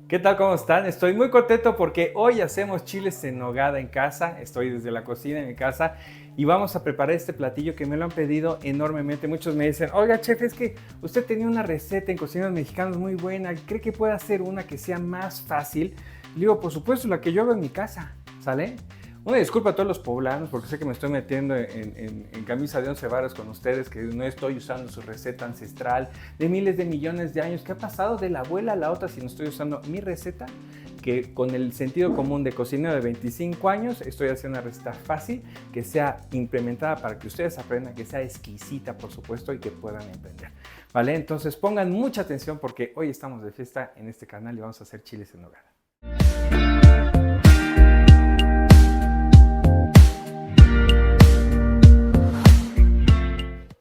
¿Qué tal? ¿Cómo están? Estoy muy contento porque hoy hacemos chiles en nogada en casa. Estoy desde la cocina en mi casa y vamos a preparar este platillo que me lo han pedido enormemente. Muchos me dicen, oiga, chef, es que usted tenía una receta en cocinas mexicanas muy buena. ¿Cree que puede hacer una que sea más fácil? Le digo, por supuesto, la que yo hago en mi casa, ¿sale? Una disculpa a todos los poblanos porque sé que me estoy metiendo en camisa de 11 varas con ustedes, que no estoy usando su receta ancestral de miles de millones de años. ¿Qué ha pasado de la abuela a la otra si no estoy usando mi receta? Que con el sentido común de cocinero de 25 años estoy haciendo una receta fácil que sea implementada para que ustedes aprendan, que sea exquisita, por supuesto, y que puedan emprender. ¿Vale? Entonces pongan mucha atención porque hoy estamos de fiesta en este canal y vamos a hacer chiles en nogada.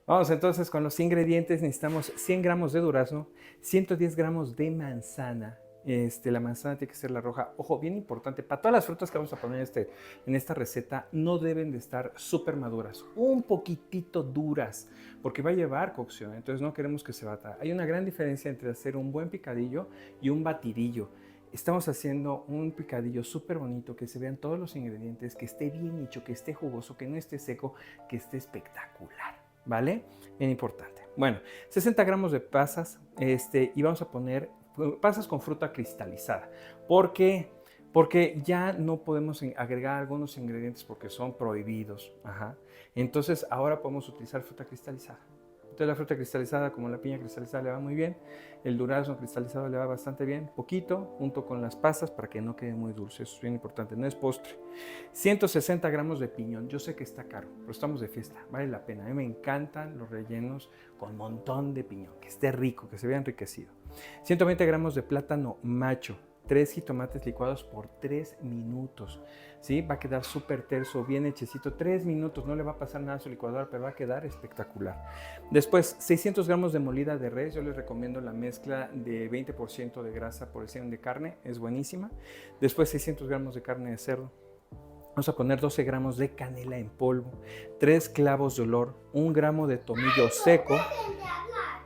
Vamos entonces con los ingredientes. Necesitamos 100 gramos de durazno, 110 gramos de manzana. La manzana tiene que ser la roja. Ojo, bien importante, para todas las frutas que vamos a poner en esta receta no deben de estar súper maduras, un poquitito duras, porque va a llevar cocción, entonces no queremos que se bata. Hay una gran diferencia entre hacer un buen picadillo y un batidillo. Estamos haciendo un picadillo súper bonito, que se vean todos los ingredientes, que esté bien hecho, que esté jugoso, que no esté seco, que esté espectacular. ¿Vale? Bien importante. Bueno, 60 gramos de pasas y vamos a poner pasas con fruta cristalizada. ¿Por qué? Porque ya no podemos agregar algunos ingredientes porque son prohibidos. Ajá. Entonces ahora podemos utilizar fruta cristalizada. Entonces la fruta cristalizada, como la piña cristalizada, le va muy bien. El durazno cristalizado le va bastante bien. Poquito, junto con las pasas para que no quede muy dulce. Eso es bien importante, no es postre. 160 gramos de piñón. Yo sé que está caro, pero estamos de fiesta. Vale la pena. A mí me encantan los rellenos con un montón de piñón. Que esté rico, que se vea enriquecido. 120 gramos de plátano macho. 3 jitomates licuados por 3 minutos. ¿Sí? Va a quedar súper terso, bien hechecito. 3 minutos, no le va a pasar nada a su licuadora, pero va a quedar espectacular. Después, 600 gramos de molida de res. Yo les recomiendo la mezcla de 20% de grasa por 100 de carne. Es buenísima. Después, 600 gramos de carne de cerdo. Vamos a poner 12 gramos de canela en polvo, 3 clavos de olor, 1 gramo de tomillo seco,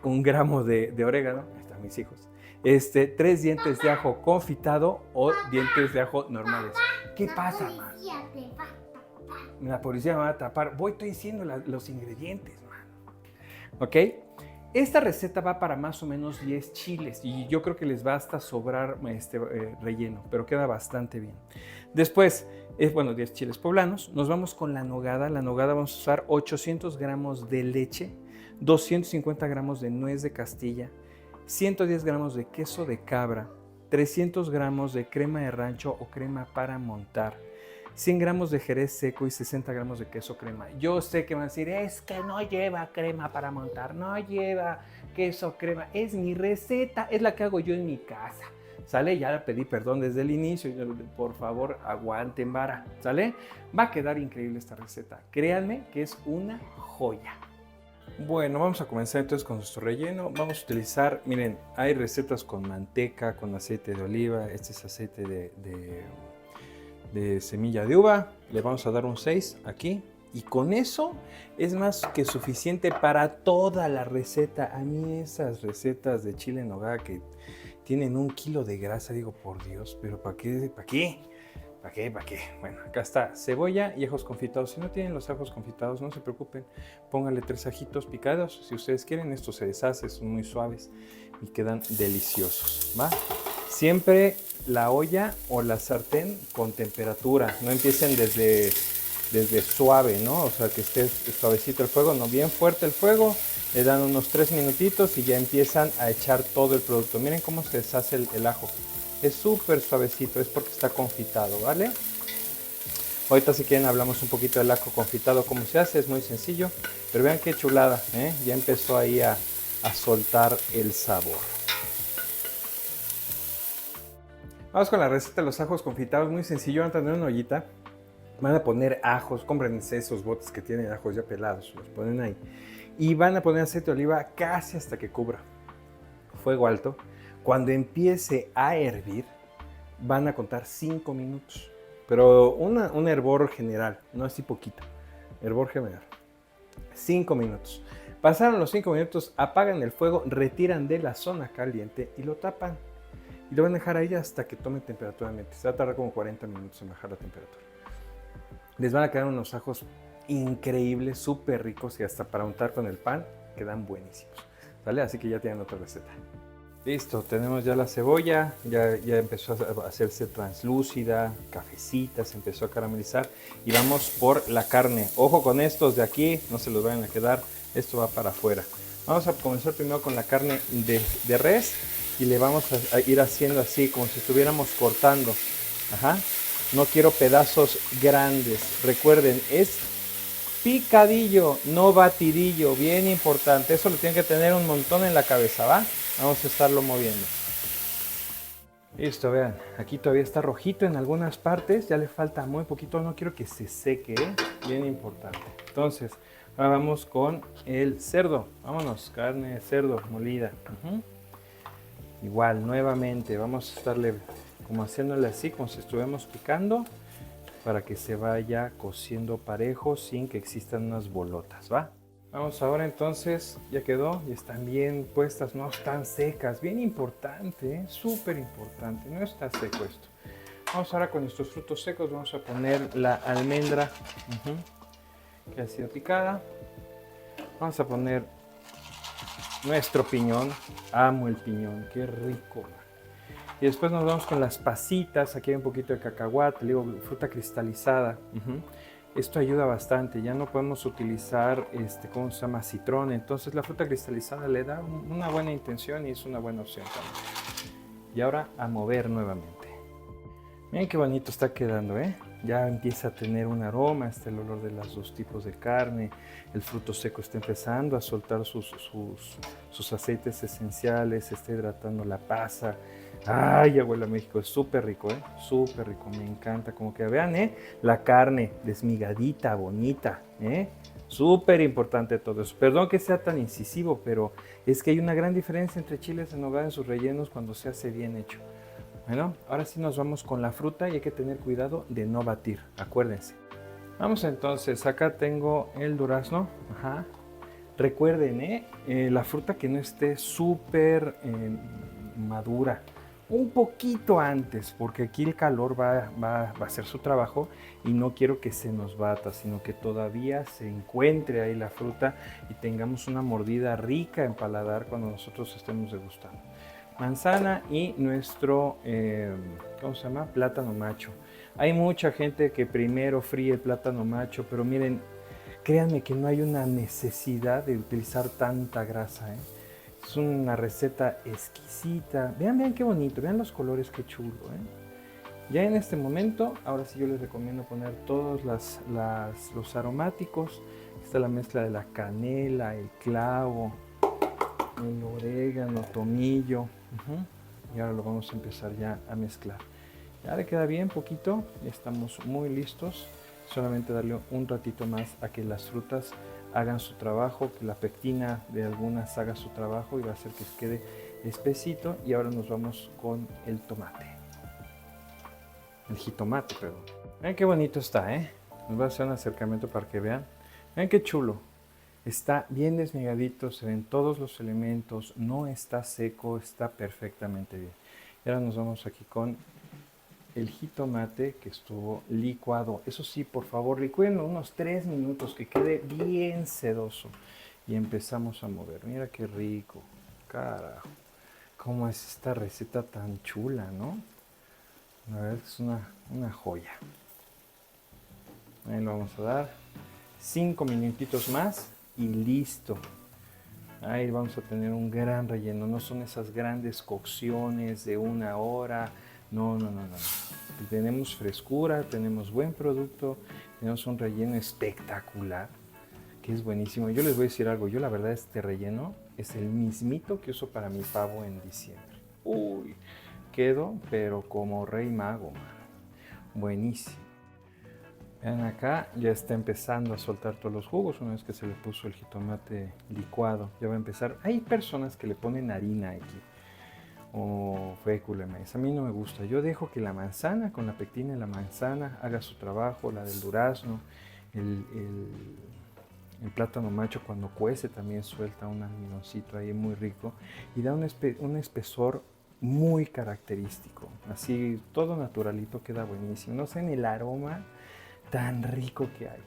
1 gramo de orégano. Ahí están mis hijos. 3 dientes de ajo confitado o dientes de ajo normales. ¿Qué pasa, man? La policía me va a tapar. Estoy diciendo los ingredientes, man. ¿Ok? Esta receta va para más o menos 10 chiles y yo creo que les va hasta sobrar relleno, pero queda bastante bien. Después, 10 chiles poblanos. Nos vamos con la nogada. La nogada vamos a usar 800 gramos de leche, 250 gramos de nuez de Castilla, 110 gramos de queso de cabra, 300 gramos de crema de rancho o crema para montar, 100 gramos de jerez seco y 60 gramos de queso crema. Yo sé que van a decir, es que no lleva crema para montar, no lleva queso crema. Es mi receta, es la que hago yo en mi casa. ¿Sale? Ya le pedí perdón desde el inicio. Por favor, aguanten vara. ¿Sale? Va a quedar increíble esta receta. Créanme que es una joya. Bueno, vamos a comenzar entonces con nuestro relleno. Vamos a utilizar, miren, hay recetas con manteca, con aceite de oliva. Este es aceite de semilla de uva. Le vamos a dar un 6 aquí. Y con eso es más que suficiente para toda la receta. A mí esas recetas de chile en nogada que tienen 1 kilo de grasa, digo, por Dios, pero ¿para qué? ¿Para qué? ¿Para qué? ¿Para qué? Bueno, acá está cebolla y ajos confitados. Si no tienen los ajos confitados, no se preocupen. Pónganle 3 ajitos picados. Si ustedes quieren, esto se deshace, son muy suaves y quedan deliciosos, ¿va? Siempre la olla o la sartén con temperatura. No empiecen desde suave, ¿no? O sea, que esté suavecito el fuego, no bien fuerte el fuego. Le dan unos 3 minutitos y ya empiezan a echar todo el producto. Miren cómo se deshace el ajo. Es súper suavecito, es porque está confitado, ¿vale? Ahorita si quieren hablamos un poquito del ajo confitado, cómo se hace, es muy sencillo. Pero vean qué chulada, ¿eh? Ya empezó ahí a soltar el sabor. Vamos con la receta de los ajos confitados, muy sencillo. Van a tener una ollita, van a poner ajos, cómprense esos botes que tienen ajos ya pelados, los ponen ahí. Y van a poner aceite de oliva casi hasta que cubra. Fuego alto. Cuando empiece a hervir, van a contar 5 minutos. Pero un hervor general, no así poquito. Hervor general. 5 minutos. Pasaron los 5 minutos, apagan el fuego, retiran de la zona caliente y lo tapan. y lo van a dejar ahí hasta que tome temperatura ambiente. Se va a tardar como 40 minutos en bajar la temperatura. Les van a quedar unos ajos increíbles, súper ricos y hasta para untar con el pan quedan buenísimos. ¿Vale? Así que ya tienen otra receta. Listo, tenemos ya la cebolla, ya empezó a hacerse translúcida, cafecita, se empezó a caramelizar y vamos por la carne. Ojo con estos de aquí, no se los vayan a quedar, esto va para afuera. Vamos a comenzar primero con la carne de res y le vamos a ir haciendo así, como si estuviéramos cortando. Ajá. No quiero pedazos grandes, recuerden, es picadillo, no batidillo, bien importante. Eso lo tienen que tener un montón en la cabeza, ¿va? Vamos a estarlo moviendo. Listo, vean, aquí todavía está rojito en algunas partes, ya le falta muy poquito, no quiero que se seque, ¿eh? Bien importante. Entonces, ahora vamos con el cerdo. Vámonos, carne de cerdo molida. Igual, nuevamente, vamos a estarle como haciéndole así, como si estuviéramos picando, para que se vaya cociendo parejo sin que existan unas bolotas, ¿va? Vamos ahora entonces, ya quedó, y están bien puestas, no están secas, bien importante, súper importante, no está seco esto. Vamos ahora con nuestros frutos secos, vamos a poner la almendra que ha sido picada. Vamos a poner nuestro piñón, amo el piñón, qué rico. Y después nos vamos con las pasitas, aquí hay un poquito de cacahuate, le digo, fruta cristalizada. Esto ayuda bastante, ya no podemos utilizar, ¿cómo se llama? Citrón, entonces la fruta cristalizada le da una buena intención y es una buena opción también. Y ahora a mover nuevamente. Miren qué bonito está quedando, ¿eh? Ya empieza a tener un aroma, está el olor de los dos tipos de carne, el fruto seco está empezando a soltar sus aceites esenciales, se está hidratando la pasa. Ay, abuela México, es súper rico, súper rico, me encanta. Como que vean, la carne desmigadita, bonita, súper importante todo eso. Perdón que sea tan incisivo, pero es que hay una gran diferencia entre chiles en nogada en sus rellenos cuando se hace bien hecho. Bueno, ahora sí nos vamos con la fruta y hay que tener cuidado de no batir, acuérdense. Vamos entonces, acá tengo el durazno, Recuerden, la fruta que no esté súper madura, un poquito antes, porque aquí el calor va a hacer su trabajo y no quiero que se nos bata, sino que todavía se encuentre ahí la fruta y tengamos una mordida rica en paladar cuando nosotros estemos degustando. Manzana y nuestro, ¿cómo se llama? Plátano macho. Hay mucha gente que primero fríe el plátano macho, pero miren, créanme que no hay una necesidad de utilizar tanta grasa, Es una receta exquisita. Vean qué bonito, vean los colores, qué chulo, Ya en este momento, ahora sí yo les recomiendo poner todos los aromáticos. Está la mezcla de la canela, el clavo, el orégano, tomillo. Y ahora lo vamos a empezar ya a mezclar. Ya le queda bien poquito, ya estamos muy listos. Solamente darle un ratito más a que las frutas hagan su trabajo, que la pectina de algunas haga su trabajo y va a hacer que quede espesito. Y ahora nos vamos con el tomate. El jitomate, perdón. Vean qué bonito está, Nos voy a hacer un acercamiento para que vean. Vean qué chulo. Está bien desmigadito, se ven todos los elementos, no está seco, está perfectamente bien. Y ahora nos vamos aquí con el jitomate que estuvo licuado. Eso sí, por favor, licúenlo unos 3 minutos, que quede bien sedoso. Y empezamos a mover. Mira qué rico. Carajo. Cómo es esta receta tan chula, ¿no? La verdad es una joya. Ahí lo vamos a dar 5 minutitos más y listo. Ahí vamos a tener un gran relleno. No son esas grandes cocciones de 1 hora. No. Tenemos frescura, tenemos buen producto, tenemos un relleno espectacular, que es buenísimo. Yo les voy a decir algo, yo la verdad este relleno es el mismito que uso para mi pavo en diciembre. Uy, quedo pero como rey mago, man. Buenísimo. Vean acá, ya está empezando a soltar todos los jugos una vez que se le puso el jitomate licuado. Ya va a empezar. Hay personas que le ponen harina aquí o fécula de maíz. A mí no me gusta. Yo dejo que la manzana, con la pectina de la manzana, haga su trabajo, la del durazno, el plátano macho cuando cuece también suelta un almidoncito ahí muy rico y da un espesor muy característico. Así, todo naturalito queda buenísimo. No sé, en el aroma tan rico que hay.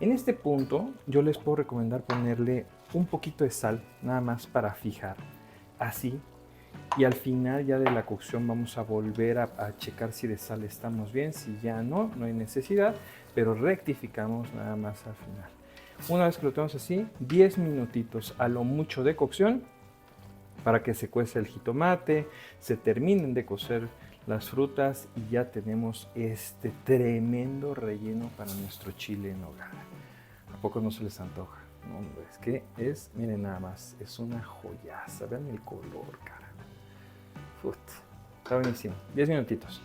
En este punto, yo les puedo recomendar ponerle un poquito de sal, nada más para fijar. Así. Y al final ya de la cocción vamos a volver a checar si de sal estamos bien. Si ya no, no hay necesidad, pero rectificamos nada más al final. Una vez que lo tenemos así, 10 minutitos a lo mucho de cocción para que se cuece el jitomate, se terminen de cocer las frutas y ya tenemos este tremendo relleno para nuestro chile en nogada. ¿A poco no se les antoja? No, es que es, miren nada más, es una joyaza. Vean el color, cara. Uf, está buenísimo. 10 minutitos.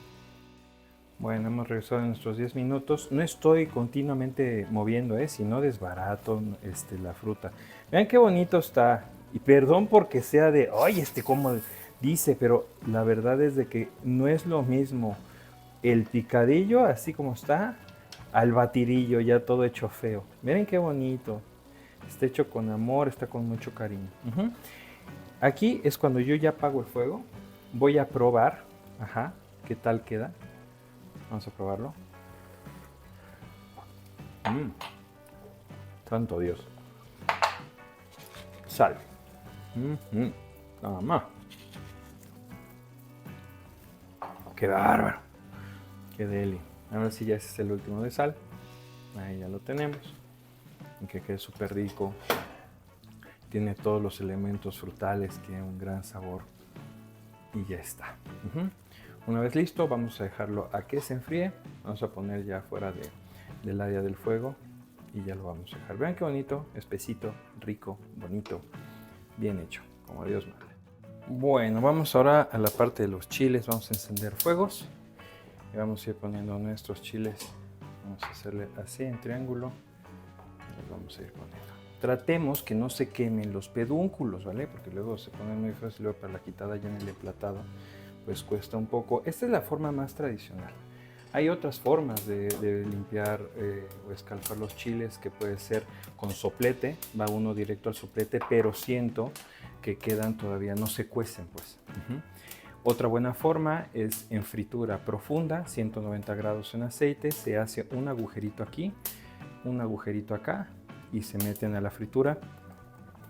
Bueno, hemos regresado en nuestros 10 minutos. No estoy continuamente moviendo, sino desbarato la fruta. Vean qué bonito está. Y perdón porque sea de, ay, como dice, pero la verdad es de que no es lo mismo el picadillo, así como está, al batidillo, ya todo hecho feo. Miren qué bonito. Está hecho con amor, está con mucho cariño. Aquí es cuando yo ya apago el fuego. Voy a probar, qué tal queda. Vamos a probarlo. Santo Dios. Sal. Nada más. Qué bárbaro. Qué deli. Ahora sí ya ese es el último de sal. Ahí ya lo tenemos. Y que quede súper rico. Tiene todos los elementos frutales, tiene un gran sabor. Y ya está. Una vez listo, vamos a dejarlo a que se enfríe. Vamos a poner ya fuera del área del fuego y ya lo vamos a dejar. Vean qué bonito, espesito, rico, bonito, bien hecho, como Dios manda. Bueno, vamos ahora a la parte de los chiles. Vamos a encender fuegos y vamos a ir poniendo nuestros chiles. Vamos a hacerle así en triángulo y los vamos a ir poniendo. Tratemos que no se quemen los pedúnculos, ¿vale? Porque luego se ponen muy feos y luego para la quitada ya en el emplatado pues cuesta un poco. Esta es la forma más tradicional. Hay otras formas de limpiar o escalfar los chiles, que puede ser con soplete. Va uno directo al soplete, pero siento que quedan todavía, no se cuecen pues. Otra buena forma es en fritura profunda, 190 grados en aceite. Se hace un agujerito aquí, un agujerito acá y se meten a la fritura,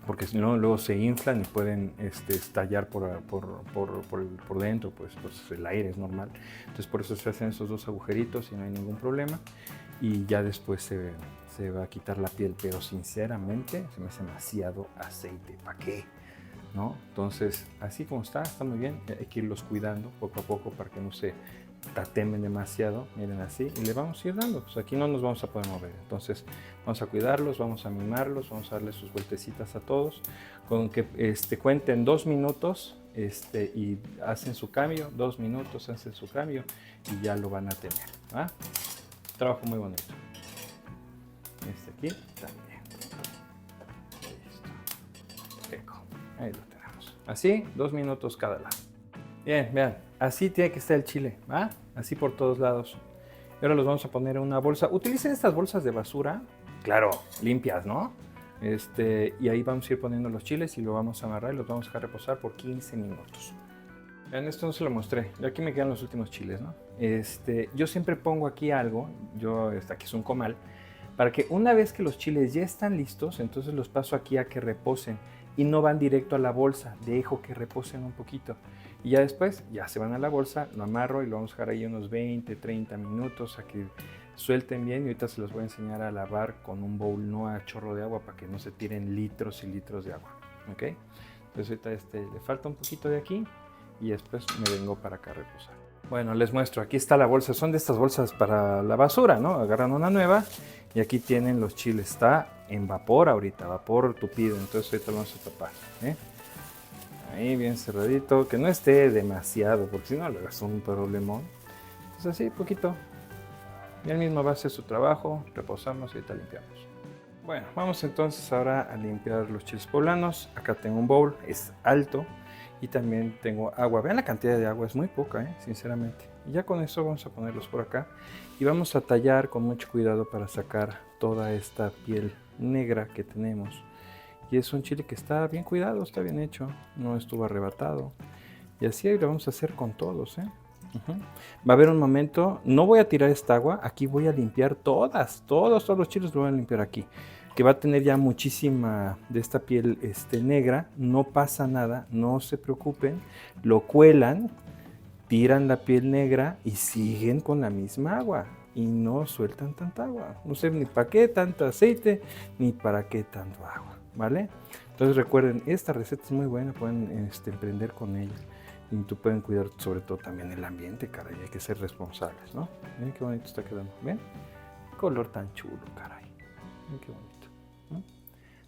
porque si no luego se inflan y pueden estallar por dentro, pues el aire es normal. Entonces por eso se hacen esos dos agujeritos y no hay ningún problema. Y ya después se va a quitar la piel, pero sinceramente se me hace demasiado aceite. ¿Para qué? ¿No? Entonces así como está muy bien. Hay que irlos cuidando poco a poco para que no se tatemen demasiado. Miren así, y le vamos a ir dando. Pues aquí no nos vamos a poder mover. Entonces vamos a cuidarlos, vamos a mimarlos, vamos a darle sus vueltecitas a todos. Con que cuenten 2 minutos y hacen su cambio, 2 minutos hacen su cambio y ya lo van a tener. Trabajo muy bonito. Aquí también. Listo. Eco. Ahí lo tenemos. Así, 2 minutos cada lado. Bien, vean, así tiene que estar el chile, ¿va? Así por todos lados. Y ahora los vamos a poner en una bolsa. Utilicen estas bolsas de basura, claro, limpias, ¿no? Y ahí vamos a ir poniendo los chiles y lo vamos a amarrar y los vamos a dejar reposar por 15 minutos. Vean, esto no se lo mostré. Yo aquí me quedan los últimos chiles, ¿no? Yo siempre pongo aquí algo, aquí es un comal, para que una vez que los chiles ya están listos, entonces los paso aquí a que reposen y no van directo a la bolsa, dejo que reposen un poquito. Y ya después, ya se van a la bolsa, lo amarro y lo vamos a dejar ahí unos 20, 30 minutos a que suelten bien. Y ahorita se los voy a enseñar a lavar con un bowl, no a chorro de agua, para que no se tiren litros y litros de agua. ¿Ok? Entonces ahorita le falta un poquito de aquí y después me vengo para acá a reposar. Bueno, les muestro, aquí está la bolsa. Son de estas bolsas para la basura, ¿no? Agarran una nueva y aquí tienen los chiles. Está en vapor ahorita, vapor tupido. Entonces ahorita lo vamos a tapar, Ahí bien cerradito, que no esté demasiado, porque si no le das un problemón. Pues así, poquito. Y él mismo va a hacer su trabajo, reposamos y ahorita limpiamos. Bueno, vamos entonces ahora a limpiar los chiles poblanos. Acá tengo un bowl, es alto. Y también tengo agua. Vean la cantidad de agua, es muy poca, sinceramente. Y ya con eso vamos a ponerlos por acá. Y vamos a tallar con mucho cuidado para sacar toda esta piel negra que tenemos. Y es un chile que está bien cuidado, está bien hecho, no estuvo arrebatado. Y así lo vamos a hacer con todos, ¿eh? Va a haber un momento, no voy a tirar esta agua, aquí voy a limpiar todos los chiles lo voy a limpiar aquí, que va a tener ya muchísima de esta piel negra, no pasa nada, no se preocupen, lo cuelan, tiran la piel negra y siguen con la misma agua y no sueltan tanta agua, no sé ni para qué tanto aceite, ni para qué tanto agua, ¿vale? Entonces recuerden, esta receta es muy buena, pueden emprender con ella. Y tú pueden cuidar sobre todo también el ambiente, caray, hay que ser responsables, ¿no? Miren qué bonito está quedando, ¿ven? Qué color tan chulo, caray. Miren qué bonito. ¿No?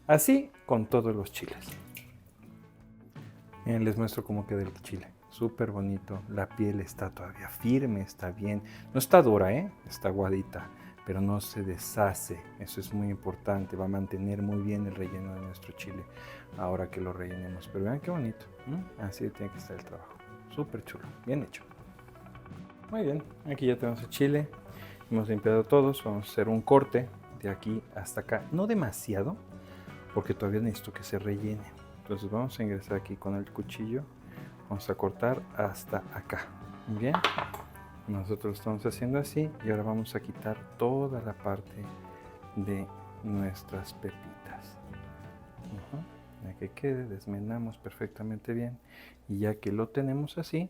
Así con todos los chiles. Miren, les muestro cómo queda el chile. Súper bonito, la piel está todavía firme, está bien. No está dura, está aguadita, pero no se deshace. Eso es muy importante, va a mantener muy bien el relleno de nuestro chile ahora que lo rellenemos. Pero vean qué bonito, así tiene que estar el trabajo. Súper chulo, bien hecho. Muy bien, aquí ya tenemos el chile. Hemos limpiado todos, vamos a hacer un corte de aquí hasta acá. No demasiado, porque todavía necesito que se rellene. Entonces vamos a ingresar aquí con el cuchillo. Vamos a cortar hasta acá. Muy bien. Nosotros lo estamos haciendo así y ahora vamos a quitar toda la parte de nuestras pepitas. Ya que quede, desmenamos perfectamente bien y ya que lo tenemos así,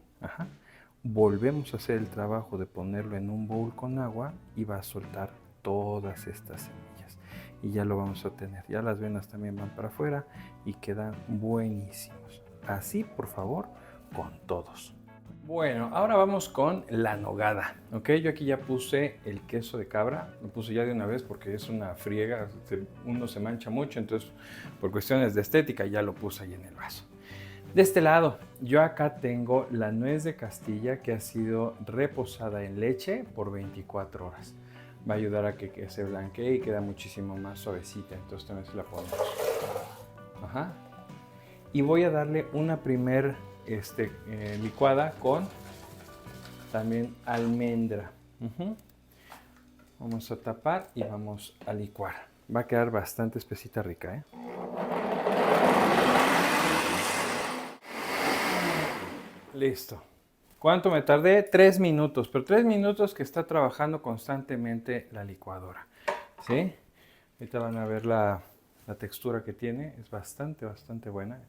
volvemos a hacer el trabajo de ponerlo en un bowl con agua y va a soltar todas estas semillas y ya lo vamos a tener. Ya las venas también van para afuera y quedan buenísimos. Así, por favor, con todos. Bueno, ahora vamos con la nogada, ¿ok? Yo aquí ya puse el queso de cabra, lo puse ya de una vez porque es una friega, uno se mancha mucho, entonces por cuestiones de estética ya lo puse ahí en el vaso. De este lado, yo acá tengo la nuez de Castilla que ha sido reposada en leche por 24 horas. Va a ayudar a que se blanquee y queda muchísimo más suavecita, entonces también se la ponemos. Y voy a darle una primer licuada con también almendra. Vamos a tapar y vamos a licuar. Va a quedar bastante espesita, rica, ¿eh? Listo. ¿Cuánto me tardé? 3 minutos, pero 3 minutos que está trabajando constantemente la licuadora. ¿Sí? Ahorita van a ver la textura que tiene, es bastante buena.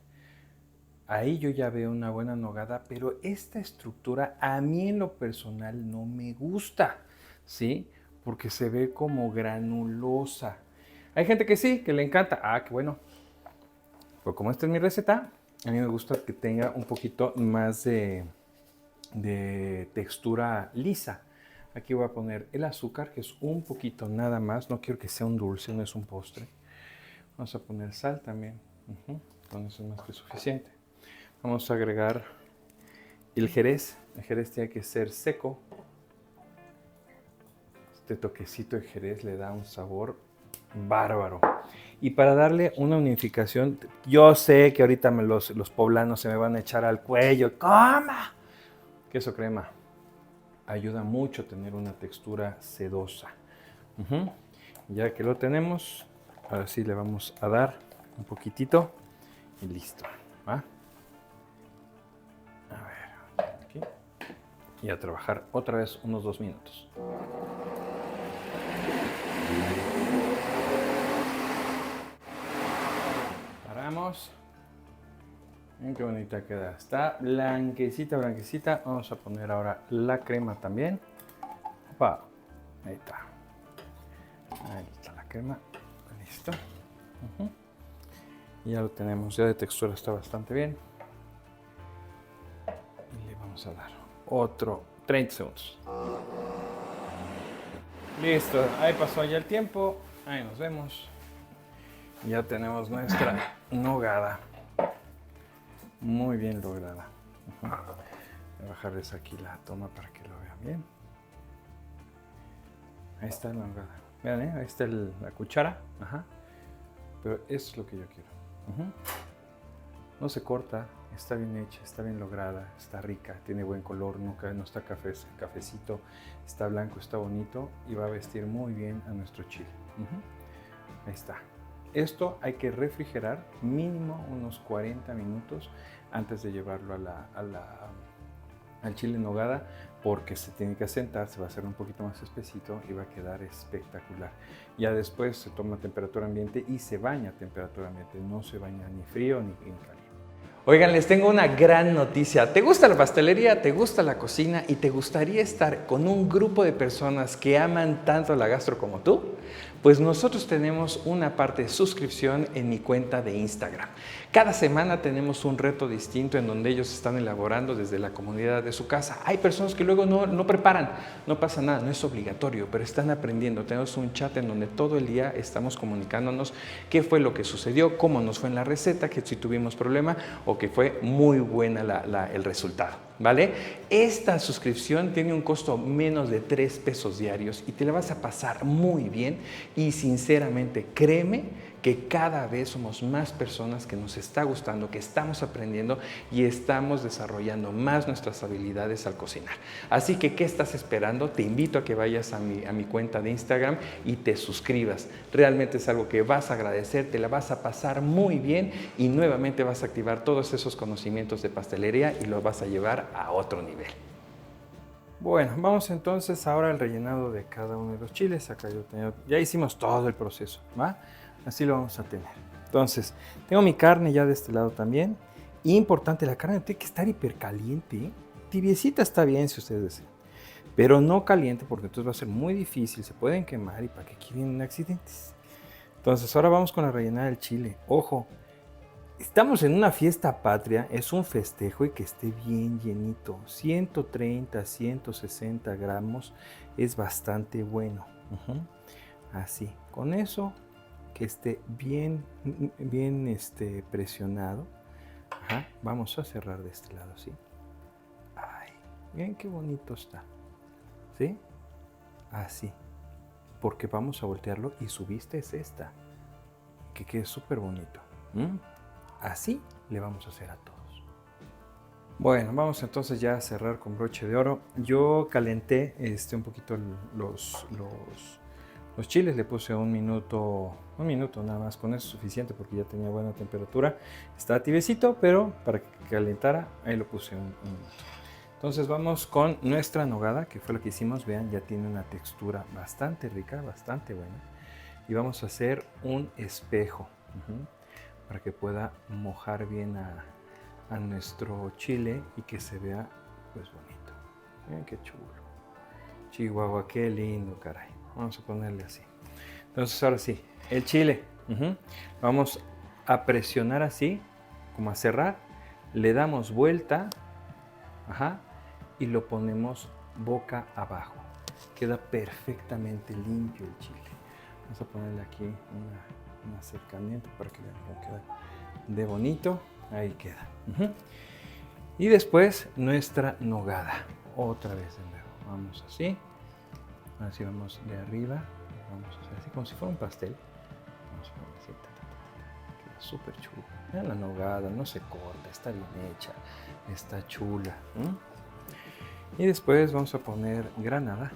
Ahí yo ya veo una buena nogada, pero esta estructura a mí en lo personal no me gusta, ¿sí? Porque se ve como granulosa. Hay gente que sí, que le encanta. Ah, qué bueno. Pero como esta es mi receta, a mí me gusta que tenga un poquito más de textura lisa. Aquí voy a poner el azúcar, que es un poquito nada más. No quiero que sea un dulce, no es un postre. Vamos a poner sal también. Con eso es más que suficiente. Vamos a agregar el jerez. El jerez tiene que ser seco. Este toquecito de jerez le da un sabor bárbaro. Y para darle una unificación, yo sé que ahorita los poblanos se me van a echar al cuello. ¿Cómo? Queso crema ayuda mucho a tener una textura sedosa. Ya que lo tenemos, ahora sí le vamos a dar un poquitito y listo. ¿Va? A ver, aquí. Y a trabajar otra vez unos 2 minutos. Paramos. Miren qué bonita queda. Está blanquecita, blanquecita. Vamos a poner ahora la crema también. Opa. Ahí está. Ahí está la crema. Listo. Y ya lo tenemos. Ya de textura está bastante bien. Y le vamos a dar otro 30 segundos. Listo. Ahí pasó ya el tiempo. Ahí nos vemos. Ya tenemos nuestra nogada. Muy bien lograda. Voy a bajarles aquí la toma para que lo vean bien. Ahí está la nogada. Vean, ahí está la cuchara. Pero eso es lo que yo quiero. No se corta, está bien hecha, está bien lograda, está rica, tiene buen color, no está cafecito, está blanco, está bonito y va a vestir muy bien a nuestro chile. Ahí está. Esto hay que refrigerar mínimo unos 40 minutos antes de llevarlo a la al chile en nogada porque se tiene que asentar, se va a hacer un poquito más espesito y va a quedar espectacular. Ya después se toma a temperatura ambiente y se baña a temperatura ambiente, no se baña ni frío ni caliente. Oigan, les tengo una gran noticia. ¿Te gusta la pastelería? ¿Te gusta la cocina? ¿Y te gustaría estar con un grupo de personas que aman tanto la gastro como tú? Pues nosotros tenemos una parte de suscripción en mi cuenta de Instagram. Cada semana tenemos un reto distinto en donde ellos están elaborando desde la comunidad de su casa. Hay personas que luego no preparan, no pasa nada, no es obligatorio, pero están aprendiendo. Tenemos un chat en donde todo el día estamos comunicándonos qué fue lo que sucedió, cómo nos fue en la receta, que si tuvimos problema o que fue muy buena el resultado. ¿Vale? Esta suscripción tiene un costo menos de 3 pesos diarios y te la vas a pasar muy bien y sinceramente créeme que cada vez somos más personas que nos está gustando, que estamos aprendiendo y estamos desarrollando más nuestras habilidades al cocinar. Así que, ¿qué estás esperando? Te invito a que vayas a mi cuenta de Instagram y te suscribas. Realmente es algo que vas a agradecer, te la vas a pasar muy bien y nuevamente vas a activar todos esos conocimientos de pastelería y los vas a llevar a otro nivel. Bueno, vamos entonces ahora al rellenado de cada uno de los chiles. Acá ya hicimos todo el proceso, ¿va? Así lo vamos a tener. Entonces, tengo mi carne ya de este lado también. Importante, la carne tiene que estar hipercaliente, ¿eh? Tibiecita está bien si ustedes desean, pero no caliente porque entonces va a ser muy difícil, se pueden quemar y para que aquí vienen accidentes. Entonces, ahora vamos con la rellenada del chile. Ojo, estamos en una fiesta patria, es un festejo y que esté bien llenito. 130, 160 gramos es bastante bueno. Así, con eso que esté bien presionado. Ajá, vamos a cerrar de este lado, ¿sí? Ay, miren qué bonito está, ¿sí? Así, porque vamos a voltearlo y su vista es esta, que quede súper bonito. Así le vamos a hacer a todos. Bueno, vamos entonces ya a cerrar con broche de oro. Yo calenté un poquito los chiles, le puse un minuto nada más, con eso es suficiente porque ya tenía buena temperatura. Estaba tibiecito, pero para que calentara, ahí lo puse un minuto. Entonces vamos con nuestra nogada, que fue lo que hicimos. Vean, ya tiene una textura bastante rica, bastante buena. Y vamos a hacer un espejo para que pueda mojar bien a nuestro chile y que se vea pues bonito. Miren qué chulo. Chihuahua, qué lindo, caray. Vamos a ponerle así. Entonces ahora sí, el chile. Vamos a presionar así, como a cerrar. Le damos vuelta. Y lo ponemos boca abajo. Queda perfectamente limpio el chile. Vamos a ponerle aquí un acercamiento para que vean cómo queda de bonito. Ahí queda. Y después nuestra nogada. Otra vez de nuevo. Vamos así. Así vamos de arriba. Vamos a hacer así como si fuera un pastel. Vamos a poner así. Queda súper chulo. Vean la nogada, no se corta, está bien hecha. Está chula. Y después vamos a poner granada.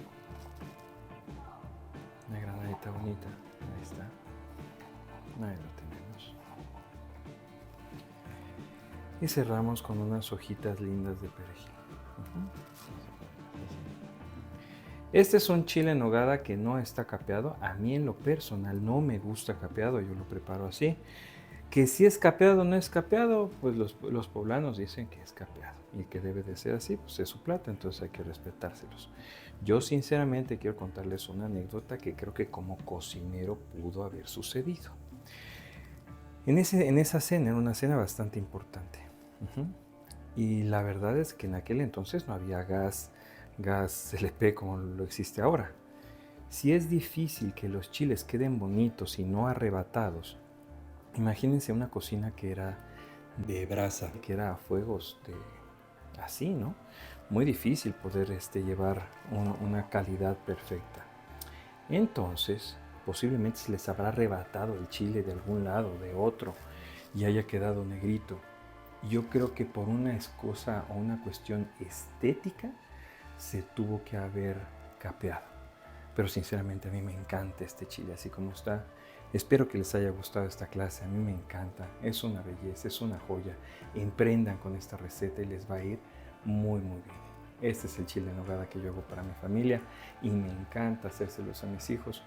Una granadita bonita. Ahí está. Ahí lo tenemos. Y cerramos con unas hojitas lindas de perejil. Este es un chile en nogada que no está capeado. A mí en lo personal no me gusta capeado, yo lo preparo así. Que si es capeado o no es capeado, pues los poblanos dicen que es capeado. Y que debe de ser así, pues es su plata, entonces hay que respetárselos. Yo sinceramente quiero contarles una anécdota que creo que como cocinero pudo haber sucedido. En esa cena, era una cena bastante importante. Y la verdad es que en aquel entonces no había gas LP como lo existe ahora. Si es difícil que los chiles queden bonitos y no arrebatados, imagínense una cocina que era de brasa, que era a fuegos así, ¿no? Muy difícil poder llevar una calidad perfecta. Entonces, posiblemente se les habrá arrebatado el chile de algún lado, de otro, y haya quedado negrito. Yo creo que por una excusa o una cuestión estética se tuvo que haber capeado. Pero sinceramente a mí me encanta este chile así como está. Espero que les haya gustado esta clase, a mí me encanta, es una belleza, es una joya. Emprendan con esta receta y les va a ir muy muy bien. Este es el chile en nogada que yo hago para mi familia y me encanta hacérselos a mis hijos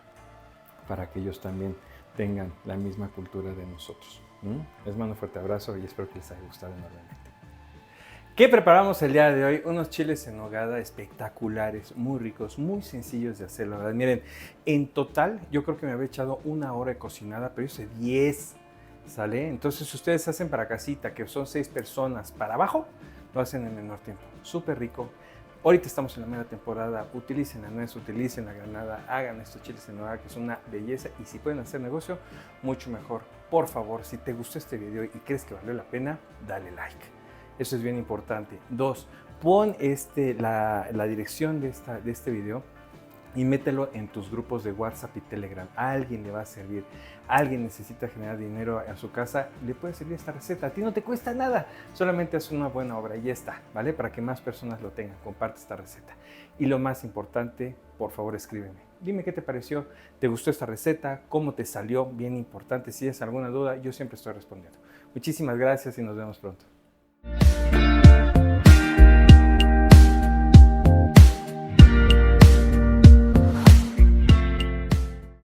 para que ellos también tengan la misma cultura de nosotros. Les mando un fuerte abrazo y espero que les haya gustado enormemente. ¿Qué preparamos el día de hoy? Unos chiles en nogada espectaculares, muy ricos, muy sencillos de hacer, la verdad. Miren, en total yo creo que me había echado 1 hora de cocinada, pero hice 10, ¿sale? Entonces, si ustedes hacen para casita, que son 6 personas para abajo, lo hacen en menor tiempo. Súper rico. Ahorita estamos en la media temporada, utilicen la nuez, utilicen la granada, hagan estos chiles en nogada que es una belleza y si pueden hacer negocio, mucho mejor. Por favor, si te gustó este video y crees que valió la pena, dale like. Eso es bien importante. 2, pon la dirección de este video y mételo en tus grupos de WhatsApp y Telegram. A alguien le va a servir. Alguien necesita generar dinero a su casa, le puede servir esta receta. A ti no te cuesta nada, solamente es una buena obra y ya está, ¿vale? Para que más personas lo tengan, comparte esta receta. Y lo más importante, por favor escríbeme. Dime qué te pareció, te gustó esta receta, cómo te salió, bien importante. Si tienes alguna duda, yo siempre estoy respondiendo. Muchísimas gracias y nos vemos pronto.